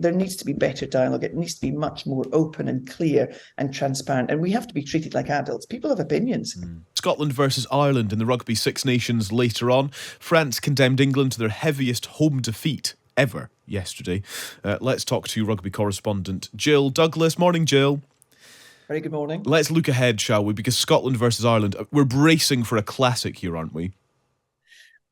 there needs to be better dialogue. It needs to be much more open and clear and transparent. And we have to be treated like adults. People have opinions. Scotland versus Ireland in the Rugby Six Nations later on. France condemned England to their heaviest home defeat ever yesterday. Let's talk to rugby correspondent Jill Douglas. Morning, Jill. Very good morning. Let's look ahead, shall we? Because Scotland versus Ireland, we're bracing for a classic here, aren't we?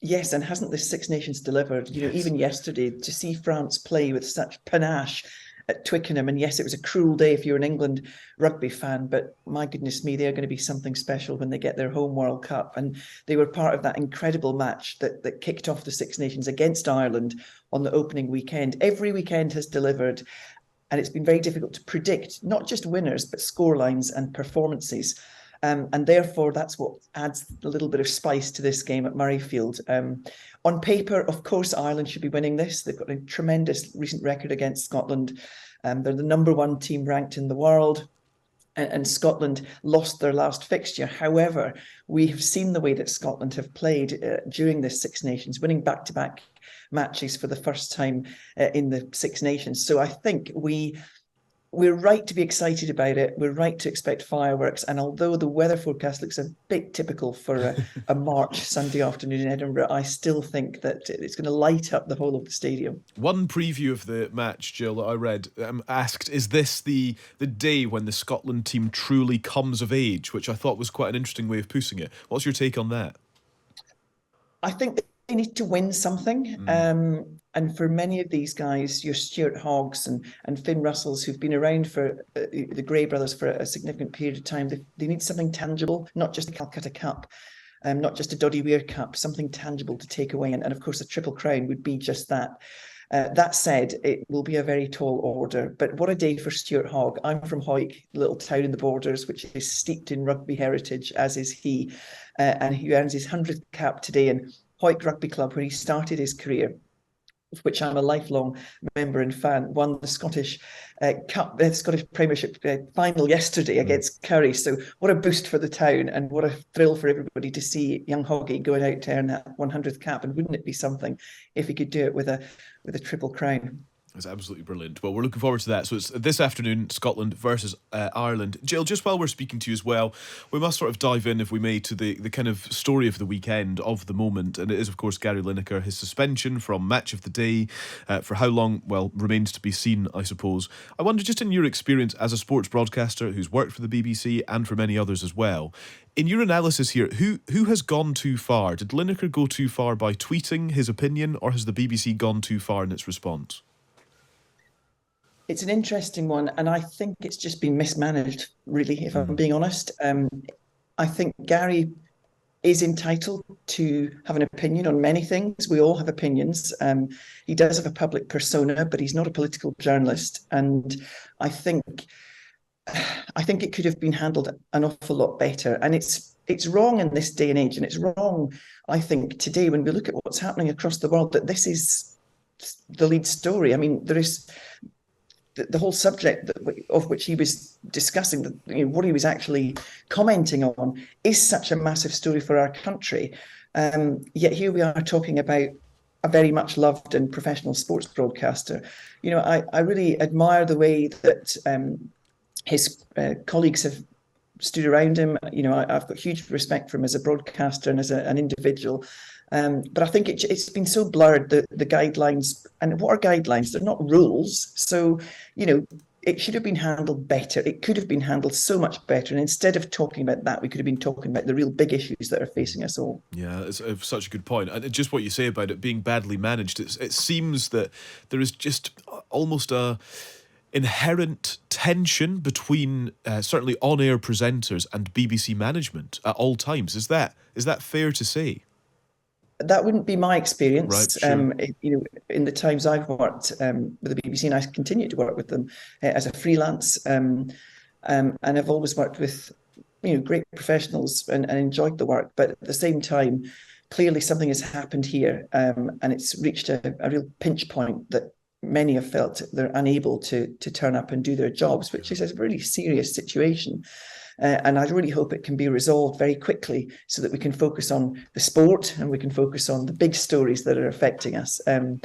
Yes, and hasn't the Six Nations delivered? Even yesterday, to see France play with such panache at Twickenham, and yes, it was a cruel day if you're an England rugby fan, but my goodness me, they're going to be something special when they get their home World Cup. And they were part of that incredible match that kicked off the Six Nations against Ireland on the opening weekend. Every weekend has delivered, and it's been very difficult to predict, not just winners, but scorelines and performances. And therefore, that's what adds a little bit of spice to this game at Murrayfield. On paper, of course, Ireland should be winning this. They've got a tremendous recent record against Scotland. They're the number one team ranked in the world. And Scotland lost their last fixture. However, we have seen the way that Scotland have played during this Six Nations, winning back-to-back matches for the first time in the Six Nations. So I think we're right to be excited about it. We're right to expect fireworks. And although the weather forecast looks a bit typical for a March Sunday afternoon in Edinburgh, I still think that it's going to light up the whole of the stadium. One preview of the match, Jill, that I read asked, is this the day when the Scotland team truly comes of age? Which I thought was quite an interesting way of putting it. What's your take on that? I think they need to win something. And for many of these guys, your Stuart Hoggs and Finn Russells, who've been around for the Gray brothers for a significant period of time, they need something tangible, not just the Calcutta Cup, not just a Doddy Weir Cup, something tangible to take away. And of course, a Triple Crown would be just that. That said, it will be a very tall order. But what a day for Stuart Hogg. I'm from Hawick, a little town in the Borders, which is steeped in rugby heritage, as is he. And he earns his 100th cap today in Hawick Rugby Club, where he started his career, of which I'm a lifelong member and fan, won the Scottish Cup, Scottish Premiership final yesterday against Curry. So what a boost for the town, and what a thrill for everybody to see young Hoggy going out to earn that 100th cap. And wouldn't it be something if he could do it with a Triple Crown? It's absolutely brilliant. Well, we're looking forward to that. So it's this afternoon, Scotland versus Ireland. Jill, just while we're speaking to you as well, we must sort of dive in, if we may, to the kind of story of the weekend, of the moment. And it is, of course, Gary Lineker, his suspension from Match of the Day. For how long, well, remains to be seen, I suppose. I wonder, just in your experience as a sports broadcaster who's worked for the BBC and for many others as well, in your analysis here, who has gone too far? Did Lineker go too far by tweeting his opinion, or has the BBC gone too far in its response? It's an interesting one, and I think it's just been mismanaged, really, if I'm being honest. I think Gary is entitled to have an opinion on many things. We all have opinions. He does have a public persona, but he's not a political journalist. And I think it could have been handled an awful lot better. And it's wrong in this day and age, and it's wrong, I think, today when we look at what's happening across the world, that this is the lead story. I mean, there is the whole subject of which he was discussing, what he was actually commenting on, is such a massive story for our country. Yet here we are talking about a very much loved and professional sports broadcaster. I really admire the way that his colleagues have stood around him. I've got huge respect for him as a broadcaster and as an individual. But I think it's been so blurred, the guidelines. And what are guidelines? They're not rules. So, it should have been handled better. It could have been handled so much better. And instead of talking about that, we could have been talking about the real big issues that are facing us all. Yeah, it's such a good point. And just what you say about it being badly managed, it seems that there is just almost a inherent tension between certainly on-air presenters and BBC management at all times. Is that fair to say? That wouldn't be my experience. Right, sure. In the times I've worked with the BBC, and I continue to work with them as a freelance, and I've always worked with great professionals and enjoyed the work. But at the same time, clearly something has happened here, and it's reached a real pinch point that many have felt they're unable to turn up and do their jobs, which is a really serious situation. And I really hope it can be resolved very quickly so that we can focus on the sport and we can focus on the big stories that are affecting us. And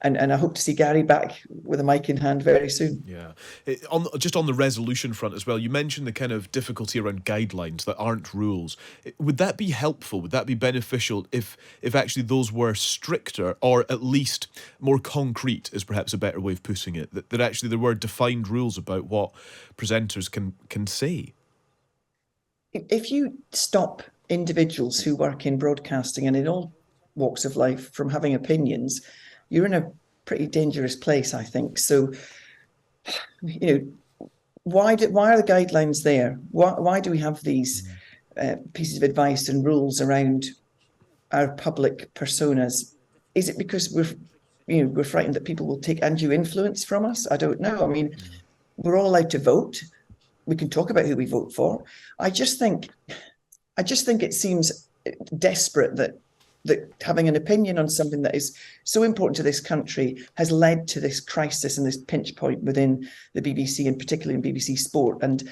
and I hope to see Gary back with a mic in hand very soon. Yeah. Just on the resolution front as well, you mentioned the kind of difficulty around guidelines that aren't rules. Would that be helpful? Would that be beneficial if actually those were stricter, or at least more concrete, is perhaps a better way of putting it, that actually there were defined rules about what presenters can say? If you stop individuals who work in broadcasting and in all walks of life from having opinions, you're in a pretty dangerous place, I think. So, why are the guidelines there? Why do we have these pieces of advice and rules around our public personas? Is it because we're frightened that people will take undue influence from us? I don't know. I mean, we're all allowed to vote. We can talk about who we vote for. I just think it seems desperate that having an opinion on something that is so important to this country has led to this crisis and this pinch point within the BBC, and particularly in BBC Sport. And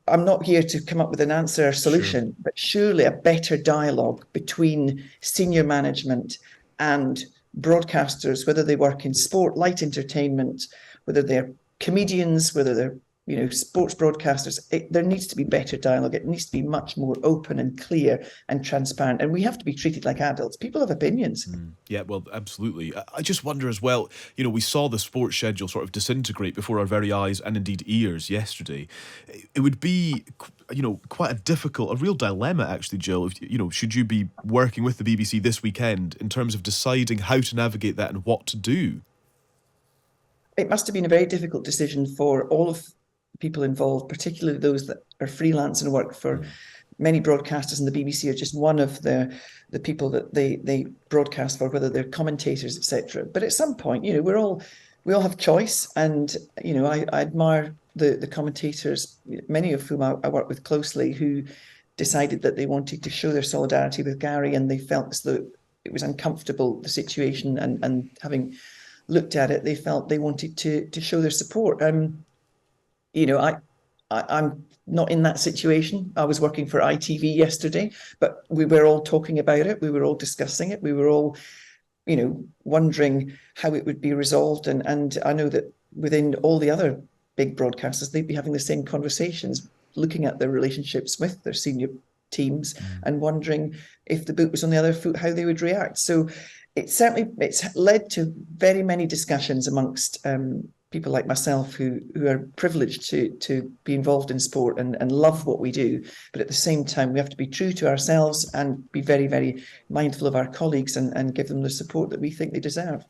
I'm not here to come up with an answer or solution, Sure. but surely a better dialogue between senior management and broadcasters, whether they work in sport, light entertainment, whether they're comedians, whether they're sports broadcasters, there needs to be better dialogue. It needs to be much more open and clear and transparent. And we have to be treated like adults. People have opinions. Yeah, well, absolutely. I just wonder as well, we saw the sports schedule sort of disintegrate before our very eyes and indeed ears yesterday. It would be, quite a real dilemma actually, Jill, if, should you be working with the BBC this weekend in terms of deciding how to navigate that and what to do? It must have been a very difficult decision for all of people involved, particularly those that are freelance and work for many broadcasters, and the BBC are just one of the people that they broadcast for, whether they're commentators, etc. But at some point, we all have choice, and I admire the commentators, many of whom I work with closely, who decided that they wanted to show their solidarity with Gary, and they felt as though it was uncomfortable, the situation, and having looked at it, they felt they wanted to show their support. I'm not in that situation. I was working for ITV yesterday, but we were all talking about it. We were all discussing it. We were all, wondering how it would be resolved. And I know that within all the other big broadcasters, they'd be having the same conversations, looking at their relationships with their senior teams and wondering if the boot was on the other foot, how they would react. So it's led to very many discussions amongst people like myself who are privileged to be involved in sport and love what we do. But at the same time, we have to be true to ourselves and be very, very mindful of our colleagues and give them the support that we think they deserve.